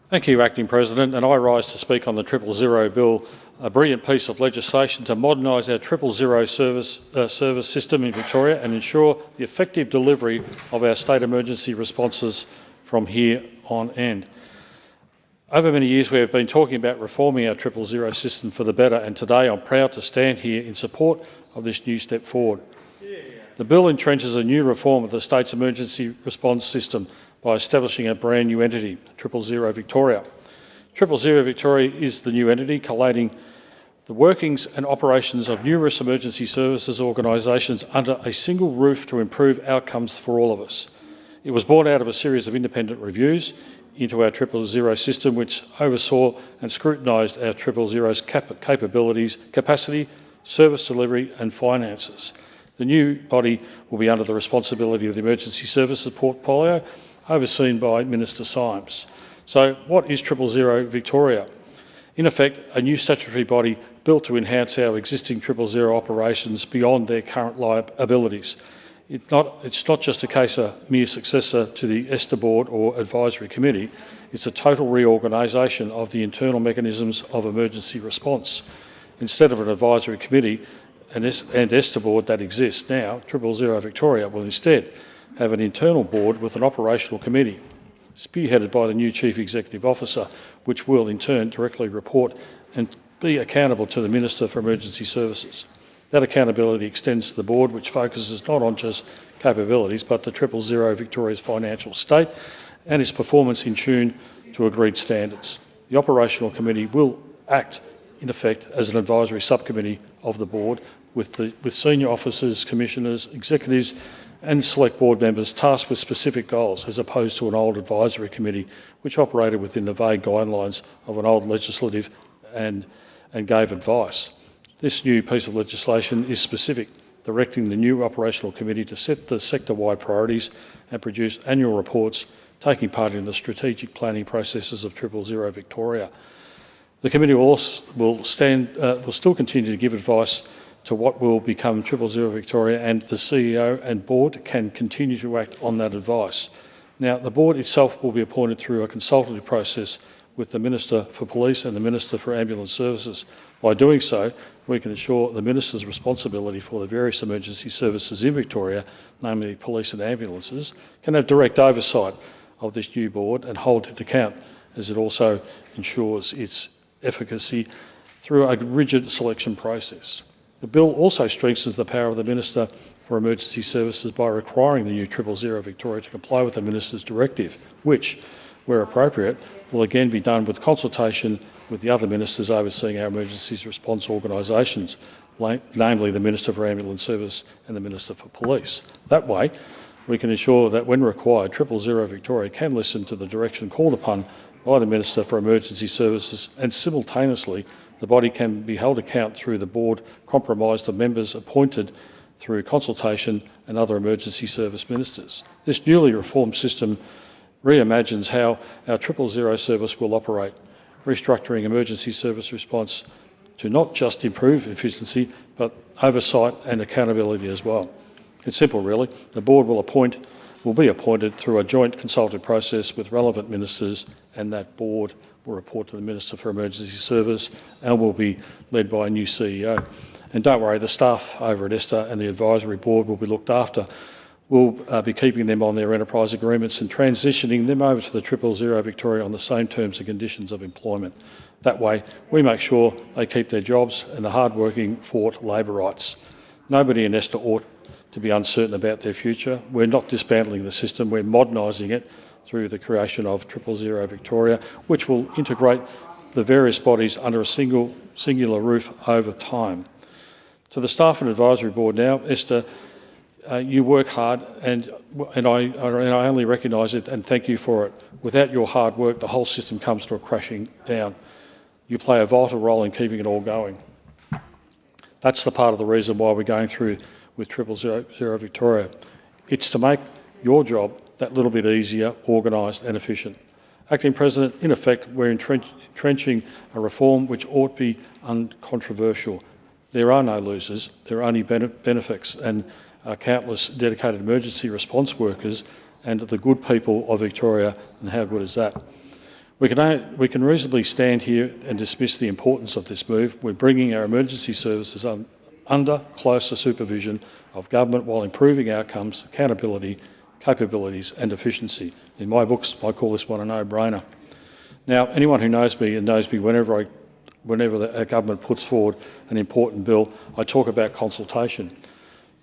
Thank you, Acting President, and I rise to speak on the 000 bill, a brilliant piece of legislation to modernise our 000 service system in Victoria and ensure the effective delivery of our state emergency responses from here on end. Over many years we have been talking about reforming our 000 system for the better, and today I'm proud to stand here in support of this new step forward. The bill entrenches a new reform of the state's emergency response system by establishing a brand new entity, 000 Victoria. 000 Victoria is the new entity collating the workings and operations of numerous emergency services organisations under a single roof to improve outcomes for all of us. It was born out of a series of independent reviews into our 000 system, which oversaw and scrutinised our 000's capabilities, capacity, service delivery and finances. The new body will be under the responsibility of the Emergency Services Portfolio, overseen by Minister Symes. So what is 000 Victoria? In effect, a new statutory body built to enhance our existing 000 operations beyond their current liabilities. It's not just a case of mere successor to the ESTA Board or Advisory Committee, it's a total reorganisation of the internal mechanisms of emergency response. Instead of an Advisory Committee and ESTA Board that exists now, 000 Victoria will instead have an internal board with an operational committee, spearheaded by the new Chief Executive Officer, which will in turn directly report and be accountable to the Minister for Emergency Services. That accountability extends to the board, which focuses not on just capabilities, but the 000 Victoria's financial state and its performance in tune to agreed standards. The operational committee will act, in effect, as an advisory subcommittee of the board, with senior officers, commissioners, executives and select board members tasked with specific goals, as opposed to an old advisory committee which operated within the vague guidelines of an old legislative and gave advice. This new piece of legislation is specific, directing the new operational committee to set the sector-wide priorities and produce annual reports, taking part in the strategic planning processes of 000 Victoria. The committee will still continue to give advice to what will become 000 Victoria, and the CEO and board can continue to act on that advice. Now, the board itself will be appointed through a consultative process with the Minister for Police and the Minister for Ambulance Services. By doing so, we can ensure the Minister's responsibility for the various emergency services in Victoria, namely police and ambulances, can have direct oversight of this new board and hold it to account, as it also ensures its efficacy through a rigid selection process. The bill also strengthens the power of the Minister for Emergency Services by requiring the new 000 Victoria to comply with the Minister's directive, which, where appropriate, will again be done with consultation with the other ministers overseeing our emergency response organisations, namely the Minister for Ambulance Service and the Minister for Police. That way, we can ensure that when required, 000 Victoria can listen to the direction called upon by the Minister for Emergency Services, and simultaneously the body can be held account through the board comprised of members appointed through consultation and other emergency service ministers. This newly reformed system reimagines how our 000 service will operate, restructuring emergency service response to not just improve efficiency, but oversight and accountability as well. It's simple, really. The board will be appointed through a joint consultative process with relevant ministers, and that board will report to the Minister for Emergency Service and will be led by a new CEO. And don't worry, the staff over at ESTA and the advisory board will be looked after. We'll be keeping them on their enterprise agreements and transitioning them over to the 000 Victoria on the same terms and conditions of employment. That way, we make sure they keep their jobs and the hard-working fought labour rights. Nobody in ESTA ought to be uncertain about their future. We're not dismantling the system, we're modernising it through the creation of 000 Victoria, which will integrate the various bodies under a singular roof over time. To the staff and advisory board now, ESTA, you work hard, and I only recognise it and thank you for it. Without your hard work, the whole system comes to a crashing down. You play a vital role in keeping it all going. That's the part of the reason why we're going through with 000 Victoria. It's to make your job that little bit easier, organised and efficient. Acting President, in effect, we're entrenching a reform which ought to be uncontroversial. There are no losers, there are only benefits, and countless dedicated emergency response workers and the good people of Victoria, and how good is that? We can reasonably stand here and dismiss the importance of this move. We're bringing our emergency services under closer supervision of government while improving outcomes, accountability, capabilities and efficiency. In my books, I call this one a no-brainer. Now, anyone who knows me and knows me whenever a government puts forward an important bill, I talk about consultation.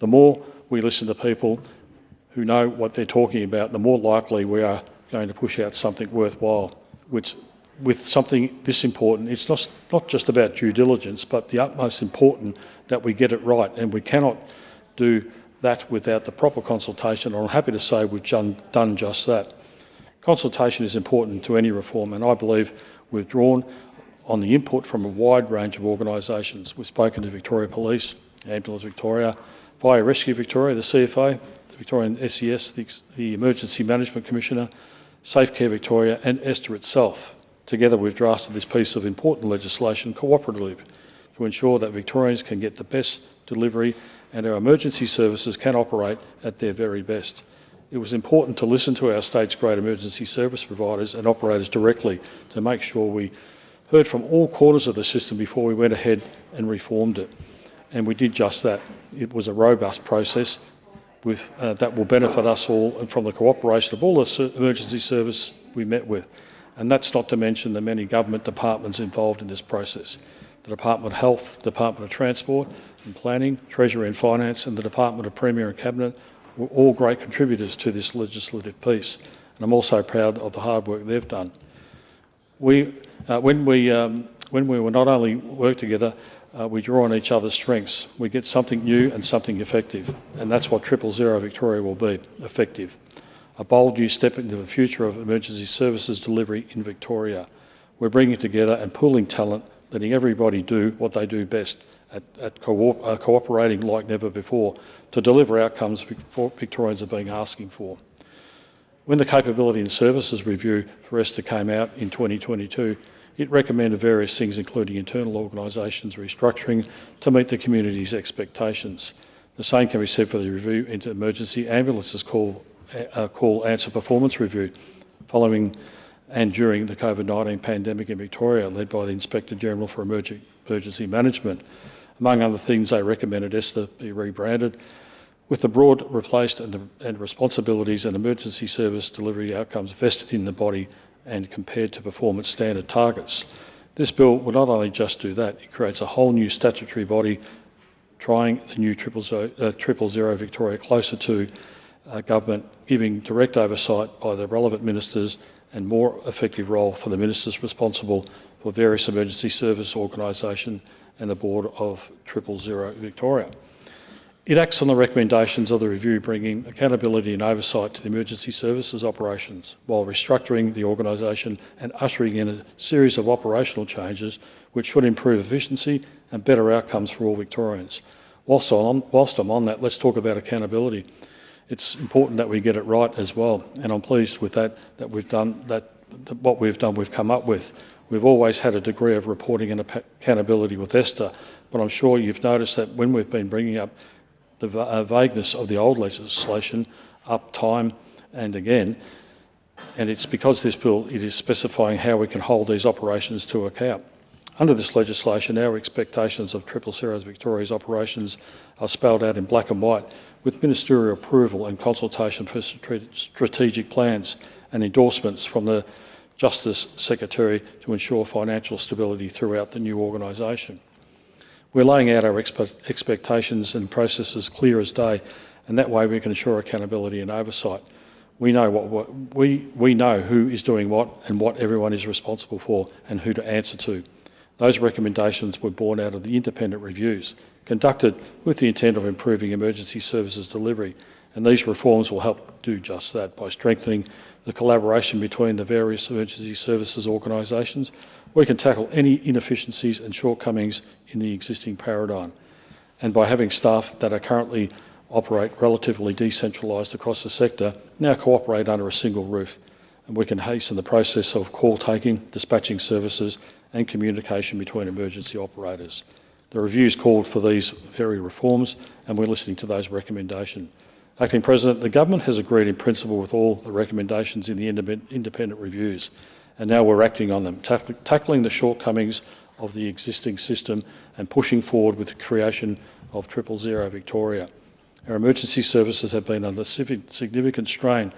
The more we listen to people who know what they're talking about, the more likely we are going to push out something worthwhile. Which, with something this important, it's not just about due diligence, but the utmost important that we get it right, and we cannot do that without the proper consultation. I'm happy to say we've done just that. Consultation is important to any reform, and I believe we've drawn on the input from a wide range of organisations. We've spoken to Victoria Police, Ambulance Victoria, Fire Rescue Victoria, the CFA, the Victorian SES, the Emergency Management Commissioner, Safe Care Victoria and Esther itself. Together we've drafted this piece of important legislation cooperatively to ensure that Victorians can get the best delivery and our emergency services can operate at their very best. It was important to listen to our state's great emergency service providers and operators directly to make sure we heard from all corners of the system before we went ahead and reformed it. And we did just that. It was a robust process that will benefit us all and from the cooperation of all the emergency service we met with. And that's not to mention the many government departments involved in this process. The Department of Health, Department of Transport and Planning, Treasury and Finance and the Department of Premier and Cabinet were all great contributors to this legislative piece. And I'm also proud of the hard work they've done. When we will not only work together, we draw on each other's strengths. We get something new and something effective, and that's what 000 Victoria will be, effective. A bold new step into the future of emergency services delivery in Victoria. We're bringing together and pooling talent, letting everybody do what they do best at cooperating like never before to deliver outcomes Victorians have been asking for. When the Capability and Services Review for Esther came out in 2022, it recommended various things, including internal organisations restructuring to meet the community's expectations. The same can be said for the review into emergency ambulances call answer performance review following and during the COVID-19 pandemic in Victoria, led by the Inspector General for Emergency Management. Among other things, they recommended Esther be rebranded with the broad replaced and responsibilities and emergency service delivery outcomes vested in the body and compared to performance standard targets. This bill will not only just do that, it creates a whole new statutory body trying the new 000 Victoria closer to government, giving direct oversight by the relevant ministers and more effective role for the ministers responsible for various emergency service organisation and the board of 000 Victoria. It acts on the recommendations of the review, bringing accountability and oversight to the emergency services operations, while restructuring the organisation and ushering in a series of operational changes which should improve efficiency and better outcomes for all Victorians. Whilst I'm on that, let's talk about accountability. It's important that we get it right as well, and I'm pleased with that we've done that. What we've done, we've come up with. We've always had a degree of reporting and accountability with Esther, but I'm sure you've noticed that when we've been bringing up the vagueness of the old legislation up time and again, and it's because this bill, it is specifying how we can hold these operations to account. Under this legislation, our expectations of 000 Victoria's operations are spelled out in black and white, with ministerial approval and consultation for strategic plans and endorsements from the Justice Secretary to ensure financial stability throughout the new organisation. We're laying out our expectations and processes clear as day, and that way we can ensure accountability and oversight. We know we know who is doing what and what everyone is responsible for and who to answer to. Those recommendations were born out of the independent reviews conducted with the intent of improving emergency services delivery, and these reforms will help do just that by strengthening the collaboration between the various emergency services organisations. We can tackle any inefficiencies and shortcomings in the existing paradigm, and by having staff that are currently operate relatively decentralised across the sector now cooperate under a single roof, and we can hasten the process of call taking, dispatching services and communication between emergency operators. The review's called for these very reforms, and we're listening to those recommendations. Acting President, the government has agreed in principle with all the recommendations in the independent reviews, and now we're acting on them, tackling the shortcomings of the existing system and pushing forward with the creation of 000 Victoria. Our emergency services have been under significant strain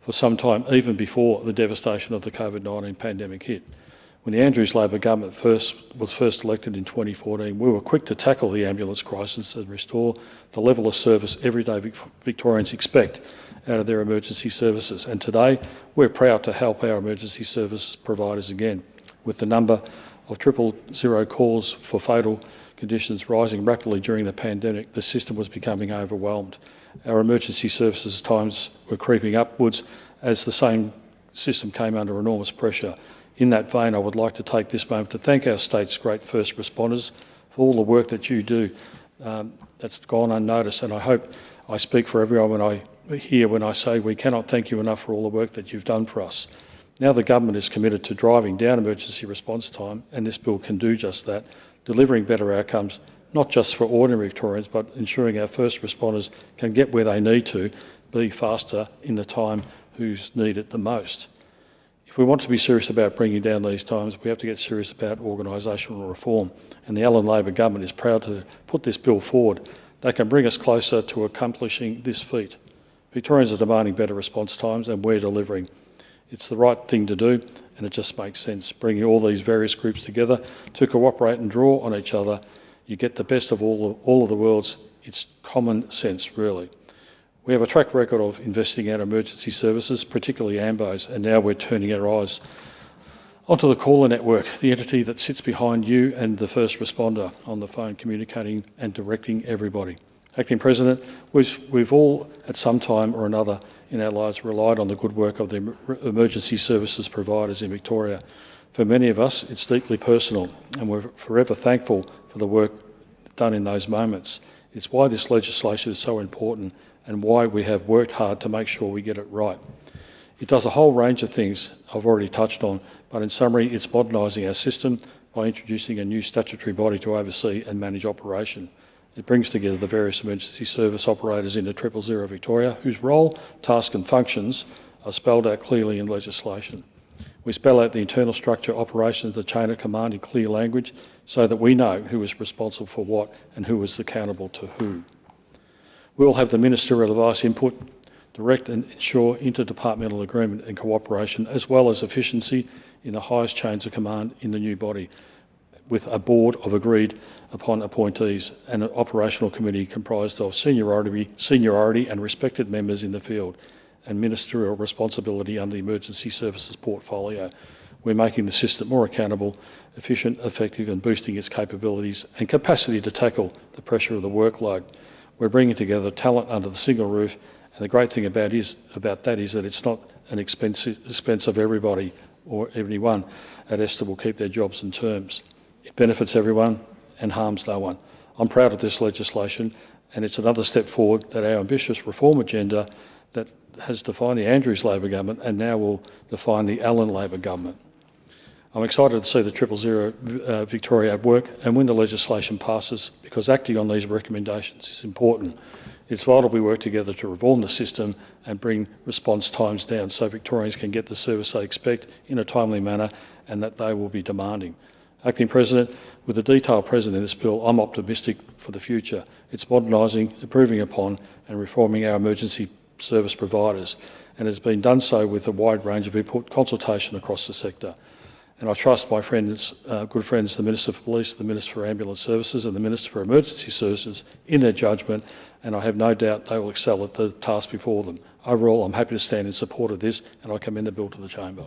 for some time, even before the devastation of the COVID-19 pandemic hit. When the Andrews Labor government was first elected in 2014, we were quick to tackle the ambulance crisis and restore the level of service everyday Victorians expect out of their emergency services. And today, we're proud to help our emergency service providers again. With the number of 000 calls for fatal conditions rising rapidly during the pandemic, the system was becoming overwhelmed. Our emergency services times were creeping upwards as the same system came under enormous pressure. In that vein, I would like to take this moment to thank our state's great first responders for all the work that you do. That's gone unnoticed, and I hope I speak for everyone when I say we cannot thank you enough for all the work that you've done for us. Now the government is committed to driving down emergency response time, and this bill can do just that, delivering better outcomes, not just for ordinary Victorians, but ensuring our first responders can get where they need to be faster in the time who's need it the most. If we want to be serious about bringing down these times, we have to get serious about organisational reform, and the Allan Labor government is proud to put this bill forward that can bring us closer to accomplishing this feat. Victorians are demanding better response times, and we're delivering. It's the right thing to do, and it just makes sense. Bringing all these various groups together to cooperate and draw on each other, you get the best of all of the worlds. It's common sense, really. We have a track record of investing in emergency services, particularly AMBOs, and now we're turning our eyes onto the caller network, the entity that sits behind you and the first responder on the phone, communicating and directing everybody. Acting President, we've all at some time or another in our lives relied on the good work of the emergency services providers in Victoria. For many of us, it's deeply personal, and we're forever thankful for the work done in those moments. It's why this legislation is so important and why we have worked hard to make sure we get it right. It does a whole range of things I've already touched on, but in summary, it's modernising our system by introducing a new statutory body to oversee and manage operation. It brings together the various emergency service operators into 000 Victoria, whose role, task and functions are spelled out clearly in legislation. We spell out the internal structure, operations, the chain of command in clear language so that we know who is responsible for what and who is accountable to who. We will have the ministerial advice input, direct and ensure interdepartmental agreement and cooperation, as well as efficiency in the highest chains of command in the new body, with a board of agreed upon appointees and an operational committee comprised of seniority and respected members in the field, and ministerial responsibility under the emergency services portfolio. We're making the system more accountable, efficient, effective, and boosting its capabilities and capacity to tackle the pressure of the workload. We're bringing together talent under the single roof, and the great thing about that is that it's not an expense of everybody or everyone at Esther will keep their jobs and terms. It benefits everyone and harms no one. I'm proud of this legislation, and it's another step forward that our ambitious reform agenda that has defined the Andrews Labor government and now will define the Allan Labor government. I'm excited to see the 000 Victoria at work and when the legislation passes, because acting on these recommendations is important. It's vital we work together to reform the system and bring response times down so Victorians can get the service they expect in a timely manner and that they will be demanding. Acting President, with the detail present in this bill, I'm optimistic for the future. It's modernising, improving upon and reforming our emergency service providers, and has been done so with a wide range of input, consultation across the sector. And I trust my friends, good friends, the Minister for Police, the Minister for Ambulance Services and the Minister for Emergency Services in their judgment, and I have no doubt they will excel at the task before them. Overall, I'm happy to stand in support of this, and I commend the bill to the Chamber.